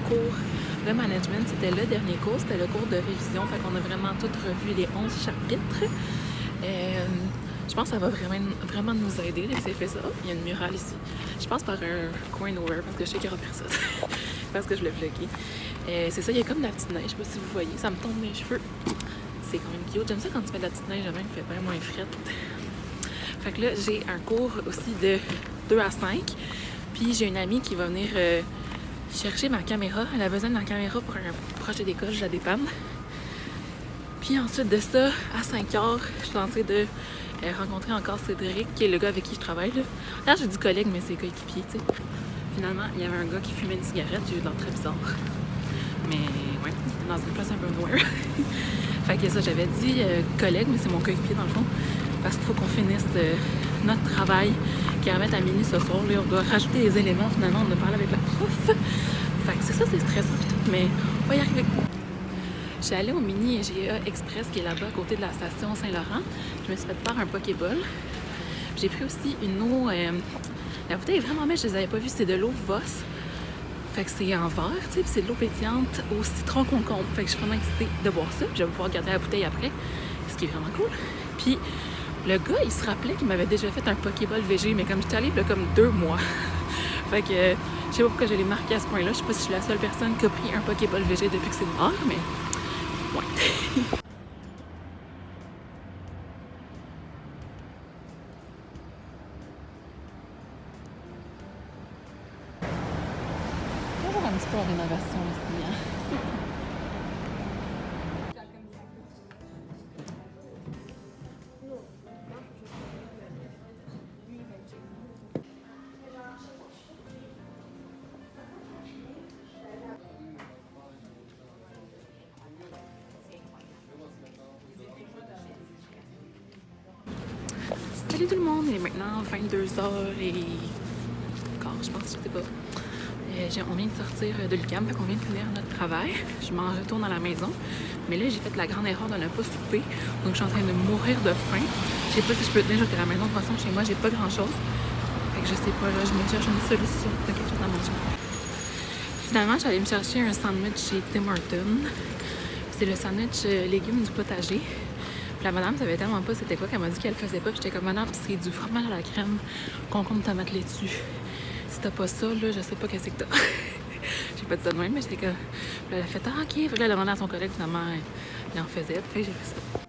cours de management. C'était le dernier cours, c'était le cours de révision. Fait qu'on a vraiment tout revu les 11 chapitres. Je pense que ça va vraiment nous aider là, que c'est fait ça. Oh, il y a une murale ici. Je passe par un coin nowhere parce que je sais qu'il y aura personne. Parce que je l'ai vlogué. C'est ça, il y a comme de la petite neige. Je sais pas si vous voyez, ça me tombe dans les cheveux. C'est quand même cute. J'aime ça quand tu fais de la petite neige, même, il fait bien moins frette. Fait que là, j'ai un cours aussi de 2 à 5. Puis j'ai une amie qui va venir chercher ma caméra. Elle a besoin de ma caméra pour un projet d'école, je la dépanne. Puis ensuite de ça, à 5h, je suis en train de rencontrer encore Cédric, qui est le gars avec qui je travaille. Là, j'ai dit collègue, mais c'est coéquipier, tu sais. Finalement, il y avait un gars qui fumait une cigarette, j'ai eu de l'air très bizarre. Mais ouais, c'était dans une place un peu noire. Fait que ça, j'avais dit collègue, mais c'est mon coéquipier dans le fond. Parce qu'il faut qu'on finisse notre travail qui remet à minuit ce soir. Là, on doit rajouter des éléments. Finalement, on a parlé avec la prof. Fait que c'est ça, c'est stressant et tout, mais on va y arriver. Je suis allée au mini GA Express qui est là-bas à côté de la station Saint-Laurent. Je me suis fait faire un Pokéball. J'ai pris aussi une eau. La bouteille est vraiment belle, je les avais pas vues. C'est de l'eau Voss. Fait que c'est en verre, tu sais, puis c'est de l'eau pétillante au citron concombre. Fait que je suis vraiment excitée de boire ça. Puis je vais pouvoir garder la bouteille après, ce qui est vraiment cool. Puis le gars, il se rappelait qu'il m'avait déjà fait un Pokéball VG, mais comme j'étais allée, il y a comme 2 mois. Fait que je sais pas pourquoi je l'ai marqué à ce point-là. Je sais pas si je suis la seule personne qui a pris un Pokéball VG depuis que c'est noir, mais ouais. Toujours un petit peu en rénovation ici, hein. Salut tout le monde, il est maintenant 22h et quart, je pense, je sais pas. On vient de sortir de l'UQAM, fait qu'on vient de finir notre travail. Je m'en retourne à la maison. Mais là, j'ai fait la grande erreur de ne pas souper. Donc, je suis en train de mourir de faim. Je sais pas si je peux tenir jusqu'à la maison. De toute façon, chez moi, j'ai pas grand-chose. Fait que je sais pas, là, je me cherche une solution de quelque chose à manger. Finalement, j'allais me chercher un sandwich chez Tim Hortons. C'est le sandwich légumes du potager. Puis la madame savait tellement pas c'était quoi qu'elle m'a dit qu'elle faisait pas. Puis j'étais comme, madame, c'est du fromage à la crème, concombre, tomate laitue. Si t'as pas ça, là, je sais pas qu'est-ce que t'as. J'ai pas dit ça de même, mais j'étais comme... Puis elle a fait, ah, OK. Puis là, elle a demandé à son collègue, finalement, il en faisait. Puis j'ai fait ça.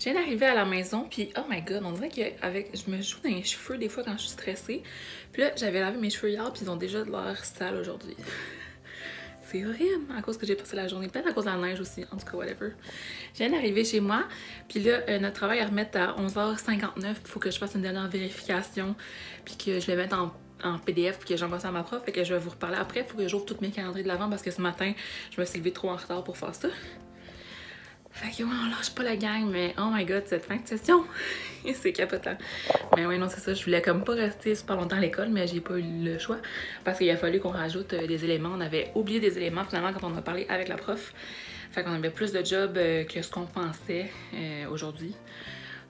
Je viens d'arriver à la maison, puis oh my god, on dirait que je me joue dans les cheveux des fois quand je suis stressée. Puis là, j'avais lavé mes cheveux hier, puis ils ont déjà de l'air sales aujourd'hui. C'est horrible à cause que j'ai passé la journée. Peut-être à cause de la neige aussi, en tout cas, whatever. Je viens d'arriver chez moi, puis là, notre travail à remettre à 11h59. Il faut que je fasse une dernière vérification, puis que je le mette en PDF, puis que j'envoie ça à ma prof. Fait que je vais vous reparler après. Il faut que j'ouvre tous mes calendriers de l'avant parce que ce matin, je me suis levée trop en retard pour faire ça. Fait que ouais, on lâche pas la gang, mais oh my god, cette fin de session, c'est capotant. Mais ouais, non, c'est ça, je voulais comme pas rester super longtemps à l'école, mais j'ai pas eu le choix parce qu'il a fallu qu'on rajoute des éléments. On avait oublié des éléments finalement quand on a parlé avec la prof. Fait qu'on avait plus de jobs que ce qu'on pensait aujourd'hui.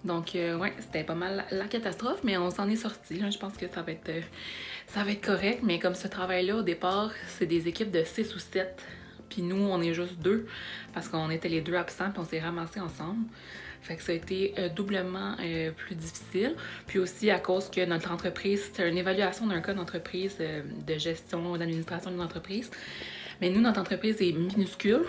Donc ouais, c'était pas mal la catastrophe, mais on s'en est sorti. Je pense que ça va être correct, mais comme ce travail-là, au départ, c'est des équipes de 6 ou 7. Puis nous, on est juste 2 parce qu'on était les 2 absents puis on s'est ramassés ensemble. Fait que ça a été doublement plus difficile. Puis aussi à cause que notre entreprise, c'était une évaluation d'un cas d'entreprise, de gestion, d'administration d'une entreprise. Mais nous, notre entreprise est minuscule.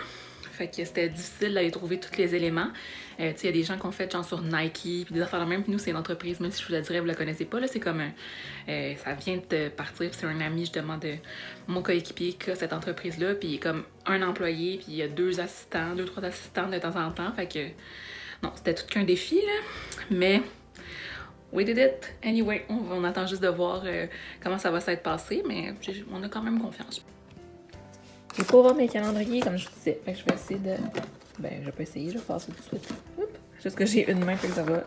Fait que c'était difficile d'aller trouver tous les éléments. Tu sais, il y a des gens qui ont fait genre sur Nike, puis des affaires de même. Puis nous, c'est une entreprise, même si je vous la dirais, vous la connaissez pas. Là, c'est comme ça vient de partir. C'est un ami, justement, de mon coéquipier qui a cette entreprise-là. Puis il est comme un employé, puis il y a 2 assistants, 2-3 assistants de temps en temps. Fait que non, c'était tout qu'un défi, là. Mais we did it. Anyway, on attend juste de voir comment ça va s'être passé. Mais on a quand même confiance. Il faut voir mes calendriers, comme je vous disais. Fait que je vais essayer de... Ben, je vais pas essayer, je vais faire ça tout de suite. Oups. Juste que j'ai une main, fait que ça va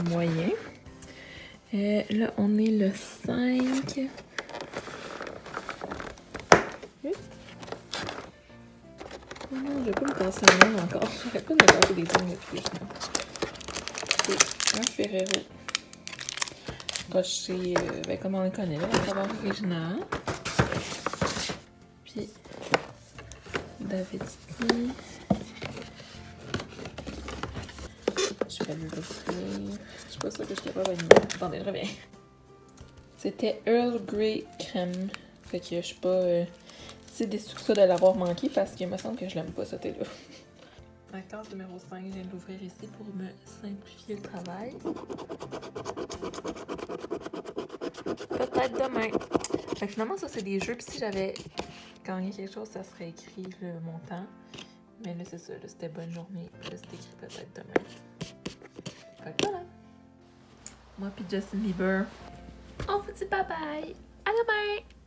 moyen. Là, on est le 5. Oh non, je vais pas me casser la main encore. J'arrête pas de me casser des ongles depuis. C'est un Ferrero. Rocher, ben, comme on le connaît, là, la saveur originale. Davidsky. Je vais l'ouvrir. Je suis pas sûre que je suis capable d'animer. Attendez, je reviens. C'était Earl Grey crème. Fait que je suis pas si déçue que ça de l'avoir manqué parce qu'il me semble que je l'aime pas, ce thé-là. Ma case numéro 5, je viens de l'ouvrir ici pour me simplifier le travail. Peut-être demain. Fait que finalement, ça, c'est des jeux. Puis si j'avais gagné quelque chose, ça serait écrit le montant. Mais là, c'est ça. Là, c'était bonne journée. Là, c'est écrit peut-être demain. Fait que voilà. Moi puis Justin Bieber, on vous dit bye bye. À demain!